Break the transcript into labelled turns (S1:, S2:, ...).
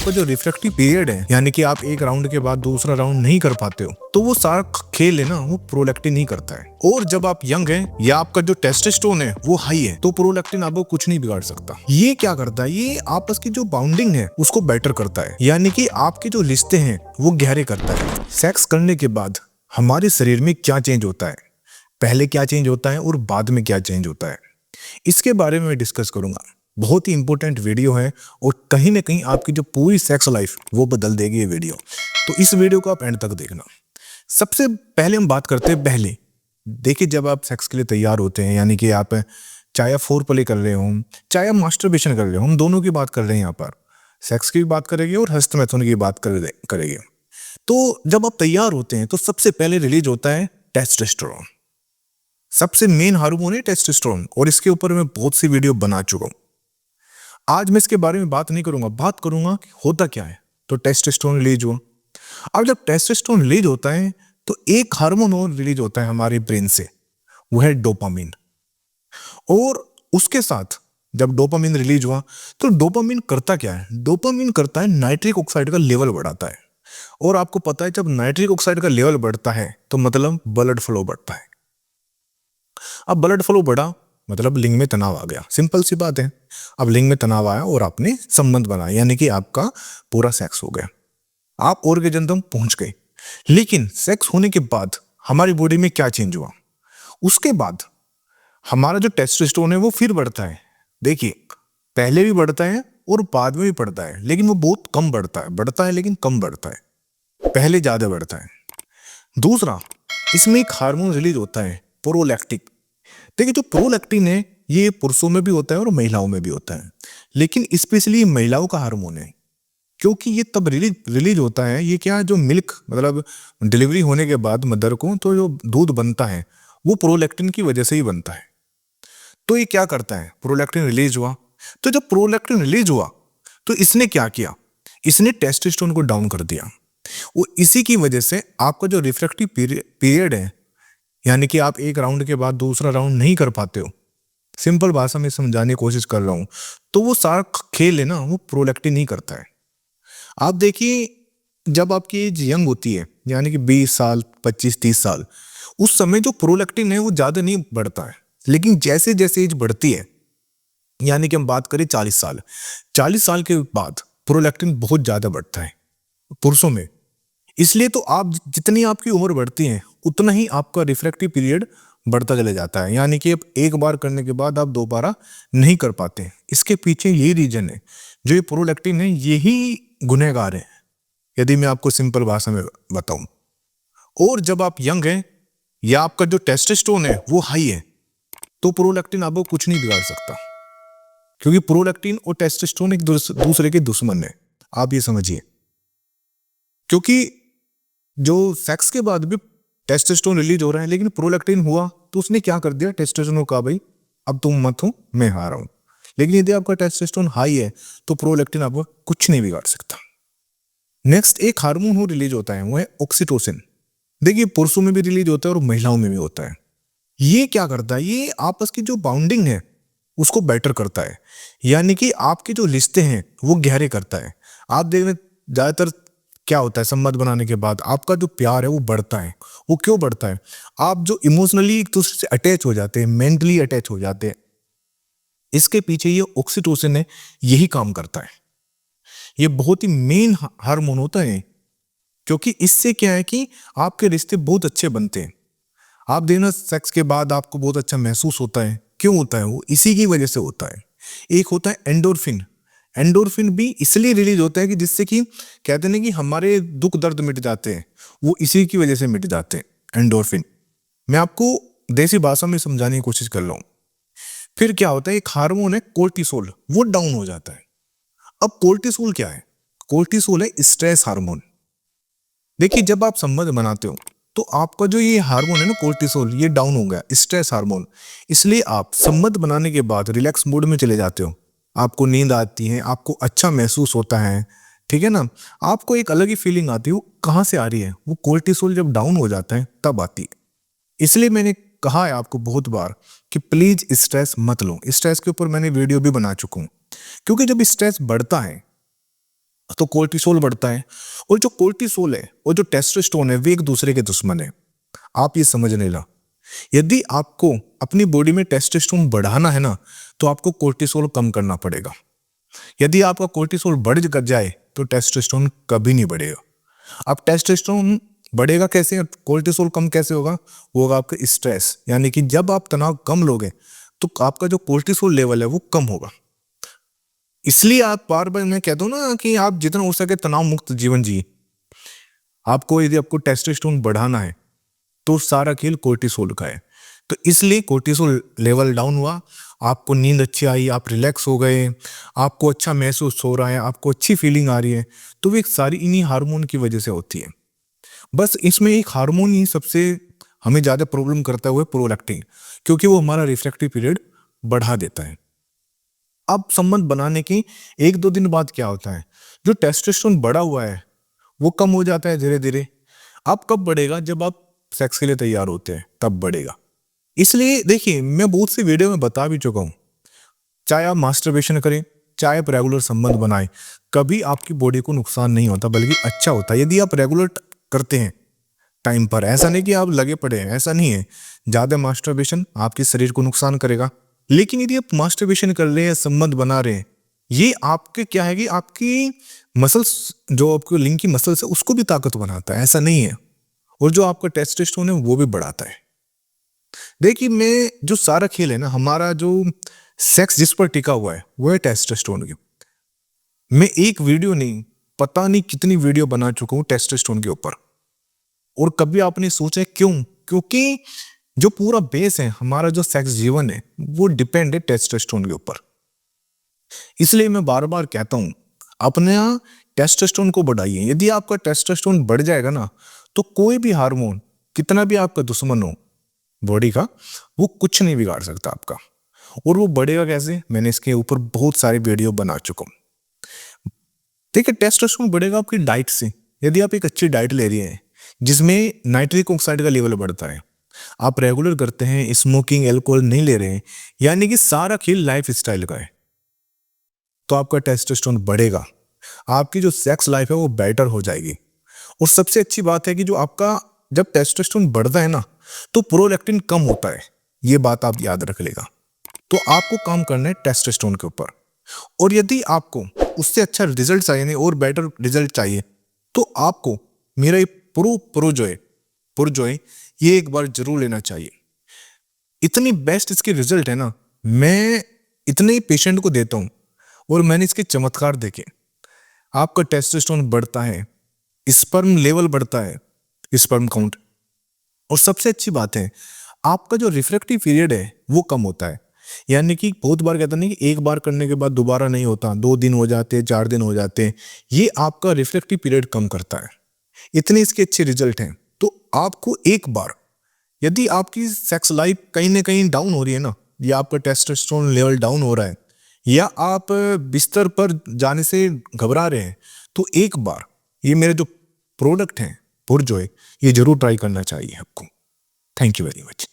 S1: आपका जो refractive period है, यानी कि आप एक राउंड के बाद दूसरा राउंड नहीं कर पाते हो, तो वो सारा खेल है ना, वो प्रोलैक्टिन नहीं करता है। और जब आप यंग हैं या आपका जो टेस्टोस्टेरोन है वो हाई है, तो प्रोलैक्टिन आपको कुछ नहीं बिगाड़ सकता। ये क्या करता है, ये आपस की जो बाउंडिंग है उसको बेटर करता है, यानी कि आपके जो रिश्ते हैं वो गहरे करता है। सेक्स करने के बाद हमारे शरीर में क्या चेंज होता है, पहले क्या चेंज होता है और बाद में क्या चेंज होता है, इसके बारे में मैं डिस्कस करूंगा। बहुत ही इंपॉर्टेंट वीडियो है और कहीं ना कहीं आपकी जो पूरी सेक्स लाइफ वो बदल देगी ये वीडियो, तो इस वीडियो को आप एंड तक देखना। सबसे पहले हम बात करते हैं पहले। देखिए, जब आप सेक्स के लिए तैयार होते हैं, यानी कि आप चाहे आप फोर प्ले कर रहे हो, चाहे आप मास्टरबेशन कर रहे हो, हम दोनों की बात कर रहे हैं यहाँ पर, सेक्स की भी बात करेंगे और हस्तमैथुन की बात करेंगे। तो जब आप तैयार होते हैं तो सबसे पहले रिलीज होता है टेस्टोस्टेरोन। सबसे मेन हार्मोन है टेस्टोस्टेरोन, और इसके ऊपर मैं बहुत सी वीडियो बना चुका हूं। आज मैं इसके बारे में बात नहीं करूंगा, बात करूंगा कि होता क्या है। तो टेस्टोस्टेरोन रिलीज हुआ। अब जब टेस्टोस्टेरोन रिलीज होता है तो एक हार्मोन और रिलीज होता है हमारे ब्रेन से, वो है डोपामिन। और उसके साथ जब डोपामिन रिलीज हुआ तो डोपामिन करता क्या है, डोपामिन करता है नाइट्रिक ऑक्साइड का लेवल बढ़ाता है। और आपको पता है जब नाइट्रिक ऑक्साइड का लेवल बढ़ता है तो मतलब ब्लड फ्लो बढ़ता है। अब ब्लड फ्लो बढ़ा मतलब लिंग में तनाव आ गया, सिंपल सी बात है। अब लिंग में तनाव आया और आपने संबंध बनाया, यानी कि आपका पूरा सेक्स हो गया, आप ऑर्गेजम तक पहुंच गए। लेकिन सेक्स होने के बाद हमारी बॉडी में क्या चेंज हुआ, उसके बाद हमारा जो टेस्टोस्टेरोन है वो फिर बढ़ता है। देखिए, पहले भी बढ़ता है और बाद में भी बढ़ता है, लेकिन वो बहुत कम बढ़ता है लेकिन कम बढ़ता है, पहले ज्यादा बढ़ता है। दूसरा, इसमें एक हार्मोन रिलीज होता है प्रोलैक्टिन। देखिए, जो प्रोलैक्टिन है ये पुरुषों में भी होता है और महिलाओं में भी होता है, लेकिन स्पेशली महिलाओं का हार्मोन है, क्योंकि ये तब रिलीज होता है। ये क्या, जो मिल्क मतलब डिलीवरी होने के बाद मदर को तो जो दूध बनता है वो प्रोलैक्टिन की वजह से ही बनता है। तो ये क्या करता है, प्रोलैक्टिन रिलीज हुआ, तो जब प्रोलैक्टिन रिलीज हुआ तो इसने क्या किया, इसने टेस्टोस्टेरोन को डाउन कर दिया। वो इसी की वजह से आपका जो रिफ्रैक्टिव पीरियड है, यानी कि आप एक राउंड के बाद दूसरा राउंड नहीं कर पाते हो, सिंपल भाषा में समझाने की कोशिश कर रहा हूं, तो वो सारा खेल है ना, वो प्रोलैक्टिन नहीं करता है। आप देखिए, जब आपकी एज यंग होती है, यानी कि 20 साल 25-30 साल, उस समय जो प्रोलैक्टिन है वो ज्यादा नहीं बढ़ता है। लेकिन जैसे जैसे एज बढ़ती है, यानी कि हम बात करें 40 साल के बाद प्रोलैक्टिन बहुत ज्यादा बढ़ता है पुरुषों में। इसलिए तो आप जितनी आपकी उम्र बढ़ती है उतना ही आपका रिफ्रैक्टिव पीरियड बढ़ता चले जाता है, यानी कि अब एक बार करने के बाद आप दोबारा नहीं कर पाते। इसके पीछे यही रीजन है, जो ये प्रोलैक्टिन है यही गुनहगार है, यदि मैं आपको सिंपल भाषा में बताऊं। और जब आप यंग हैं या आपका जो टेस्टोस्टेरोन है वो हाई है, तो प्रोलैक्टिन आपको कुछ नहीं बिगाड़ सकता, क्योंकि प्रोलैक्टिन और टेस्टोस्टेरोन एक दूसरे के दुश्मन है, आप ये समझिए। क्योंकि जो सेक्स के बाद भी टेस्टोस्टेरोन रिलीज हो रहा है, लेकिन प्रोलैक्टिन हुआ तो उसने क्या कर दिया, टेस्टोस्टेरोन को कहा भाई अब तुम मत हो, मैं हार रहा हूं। लेकिन यदि आपका टेस्टोस्टेरोन हाई है तो प्रोलैक्टिन आपको कुछ नहीं बिगाड़ सकता। नेक्स्ट एक हार्मोन हो रिलीज होता है, वो है ऑक्सीटोसिन। देखिए, पुरुषों में भी रिलीज होता है और महिलाओं में भी होता है। ये क्या करता है, ये आपस की जो बाउंडिंग है उसको बेटर करता है, यानी कि आपके जो रिश्ते हैं वो गहरे करता है। आप देखना, ज्यादातर क्या होता है, संबंध बनाने के बाद आपका जो प्यार है वो बढ़ता है। वो क्यों बढ़ता है, आप जो इमोशनली एक दूसरे से अटैच हो जाते हैं, मेंटली अटैच हो जाते हैं, इसके पीछे ये ऑक्सीटोसिन है, यही काम करता है। ये बहुत ही मेन हार्मोन होता है, क्योंकि इससे क्या है कि आपके रिश्ते बहुत अच्छे बनते हैं। आप देखना, सेक्स के बाद आपको बहुत अच्छा महसूस होता है, क्यों होता है, वो इसी की वजह से होता है। एक होता है एंडोर्फिन। एंडोर्फिन भी इसलिए रिलीज होता है कि जिससे कि कहते हैं कि हमारे दुख दर्द मिट जाते हैं, वो इसी की वजह से मिट जाते हैं, एंडोर्फिन। मैं आपको देसी भाषा में समझाने की कोशिश कर रहा हूं। फिर क्या होता है, एक हार्मोन है कोर्टिसोल, वो डाउन हो जाता है। अब कोर्टिसोल क्या है, कोर्टिसोल है स्ट्रेस हार्मोन। देखिए, जब आप संबंध बनाते हो तो आपका जो ये हार्मोन है ना कोर्टिसोल, ये डाउन हो गया, स्ट्रेस हार्मोन। इसलिए आप संबंध बनाने के बाद रिलैक्स मोड में चले जाते हो, आपको नींद आती है, आपको अच्छा महसूस होता है, ठीक है ना, आपको एक अलग ही फीलिंग आती है। वो कहाँ से आ रही है, वो कोर्टिसोल जब डाउन हो जाता है तब आती है। इसलिए मैंने कहा है आपको बहुत बार कि प्लीज स्ट्रेस मत लो। स्ट्रेस के ऊपर मैंने वीडियो भी बना चुका हूं, क्योंकि जब स्ट्रेस बढ़ता है तो कोर्टिसोल बढ़ता है। और जो कोर्टिसोल है और जो टेस्टोस्टेरोन है वे एक दूसरे के दुश्मन है। आप ये समझ नहीं ला। यदि आपको अपनी बॉडी में टेस्टोस्टेरोन बढ़ाना है ना तो आपको कोर्टिसोल कम करना पड़ेगा। यदि आपका कोर्टिसोल बढ़ जाए तो टेस्टोस्टेरोन कभी नहीं बढ़ेगा। अब टेस्टोस्टेरोन बढ़ेगा कैसे, कोर्टिसोल कम कैसे होगा? वो होगा आपका स्ट्रेस, यानी कि जब आप तनाव कम लोगे तो आपका जो कोर्टिसोल लेवल है वो कम होगा। इसलिए आप बार बार मैं कहता हूँ ना कि आप जितना हो सके तनाव मुक्त जीवन जिए। आपको यदि आपको टेस्टोस्टेरोन बढ़ाना है तो सारा खेल कोर्टिसोल का है। तो इसलिए कोर्टिसोल लेवल डाउन हुआ, आपको नींद अच्छी आई, आप रिलैक्स हो गए, आपको अच्छा महसूस हो रहा है, आपको अच्छी फीलिंग आ रही है, तो वो एक सारी इन्हीं हार्मोन की वजह से होती है। बस इसमें एक हार्मोन ही सबसे हमें ज़्यादा प्रॉब्लम करता है, वो है प्रोलैक्टिन, क्योंकि वो हमारा रिफ्रैक्टिव पीरियड बढ़ा देता है। अब संबंध बनाने की 1-2 दिन बाद क्या होता है, जो टेस्टोस्टेरोन बढ़ा हुआ है वो कम हो जाता है धीरे धीरे। अब कब बढ़ेगा? जब आप सेक्स के लिए तैयार होते हैं तब बढ़ेगा। इसलिए देखिए, मैं बहुत सी वीडियो में बता भी चुका हूँ, चाहे आप मास्टरबेशन करें, चाहे आप रेगुलर संबंध बनाएं, कभी आपकी बॉडी को नुकसान नहीं होता बल्कि अच्छा होता है यदि आप रेगुलर करते हैं टाइम पर। ऐसा नहीं कि आप लगे पड़े हैं, ऐसा नहीं है। ज्यादा मास्टरबेशन आपके शरीर को नुकसान करेगा। लेकिन यदि आप मास्टरबेशन कर रहे हैं, संबंध बना रहे हैं, ये आपके क्या है कि आपकी मसल्स, जो आपको लिंग की मसल्स है उसको भी ताकत बनाता है, ऐसा नहीं है। और जो आपका टेस्टोस्टेरोन है वो भी बढ़ाता है। देखिए, मैं जो सारा खेल है ना, हमारा जो सेक्स जिस पर टिका हुआ है वो है टेस्टोस्टेरोन की। मैं एक वीडियो नहीं, पता नहीं कितनी वीडियो बना चुका हूँ टेस्टोस्टेरोन के ऊपर। और कभी आपने सोचा है क्यों? क्योंकि जो पूरा बेस है, हमारा जो सेक्स जीवन है वो डिपेंड है टेस्टोस्टेरोन के ऊपर। इसलिए मैं बार बार कहता हूँ, अपने टेस्टोस्टेरोन को बढ़ाइए। यदि आपका टेस्टोस्टेरोन बढ़ जाएगा ना तो कोई भी हार्मोन, कितना भी आपका दुश्मन हो बॉडी का, वो कुछ नहीं बिगाड़ सकता आपका। और वो बढ़ेगा कैसे? मैंने इसके ऊपर बहुत सारी वीडियो बना चुका हूँ। देखिए, टेस्टोस्टेरोन बढ़ेगा आपकी डाइट से। यदि आप एक अच्छी डाइट ले रही हैं जिसमें नाइट्रिक ऑक्साइड का लेवल बढ़ता है, आप रेगुलर करते हैं, स्मोकिंग एल्कोहल नहीं ले रहे हैं, यानी कि सारा खेल लाइफ स्टाइल का है, तो आपका टेस्टोस्टेरोन बढ़ेगा। आपकी जो सेक्स लाइफ है वो बेटर हो जाएगी। और सबसे अच्छी बात है कि जो आपका जब टेस्टोस्टेरोन बढ़ता है ना तो प्रोलैक्टिन कम होता है। ये बात आप याद रख लेगा। तो आपको काम करना है टेस्टोस्टेरोन के ऊपर। और यदि आपको उससे अच्छा रिजल्ट चाहिए और बेटर रिजल्ट चाहिए तो आपको मेरा ये प्रो जो है ये एक बार जरूर लेना चाहिए। इतनी बेस्ट इसके रिजल्ट है ना, मैं इतने पेशेंट को देता हूँ और मैंने इसके चमत्कार देखे। आपका टेस्टोस्टेरोन बढ़ता है, स्पर्म लेवल बढ़ता है, स्पर्म काउंट। और सबसे अच्छी बात है, आपका जो रिफ्रैक्टिव पीरियड है वो कम होता है। यानी कि बहुत बार कहता नहीं कि एक बार करने के बाद दोबारा नहीं होता, 2 दिन हो जाते, 4 दिन हो जाते हैं। ये आपका रिफ्रैक्टिव पीरियड कम करता है। इतने इसके अच्छे रिजल्ट हैं। तो आपको एक बार, यदि आपकी सेक्स लाइफ कहीं ना कहीं डाउन हो रही है ना, या आपका टेस्टोस्टेरोन लेवल डाउन हो रहा है, या आप बिस्तर पर जाने से घबरा रहे हैं, तो एक बार ये मेरे जो प्रोडक्ट हैं पुरजॉय, ये जरूर ट्राई करना चाहिए आपको। Thank you very much.